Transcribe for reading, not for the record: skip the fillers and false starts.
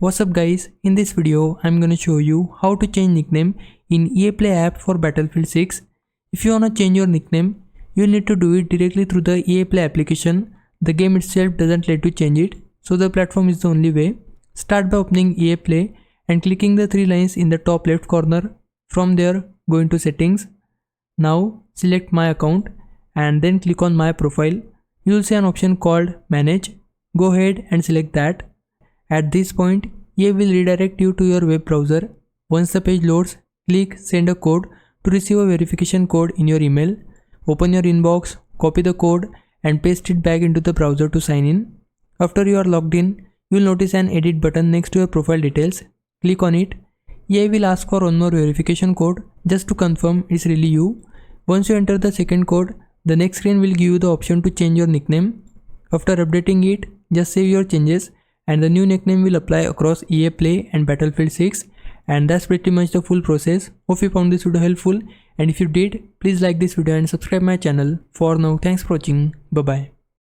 What's up guys, in this video I'm gonna show you how to change nickname in EA Play app for Battlefield 6. If you wanna change your nickname, you'll need to do it directly through the EA Play application. The game itself doesn't let you change it, so the platform is the only way. Start by opening EA Play and clicking the three lines in the top left corner. From there, go into settings. Now select my account and then click on my profile. You'll see an option called manage. Go ahead and select that. At this point, EA will redirect you to your web browser. Once the page loads, click send a code to receive a verification code in your email. Open your inbox, copy the code and paste it back into the browser to sign in. After you are logged in, you will notice an edit button next to your profile details. Click on it. EA will ask for one more verification code just to confirm it's really you. Once you enter the second code, the next screen will give you the option to change your nickname. After updating it, just save your changes and the new nickname will apply across EA Play and Battlefield 6. And that's pretty much the full process. Hope you found this video helpful, and if you did, please like this video and subscribe my channel. For now, thanks for watching. Bye bye.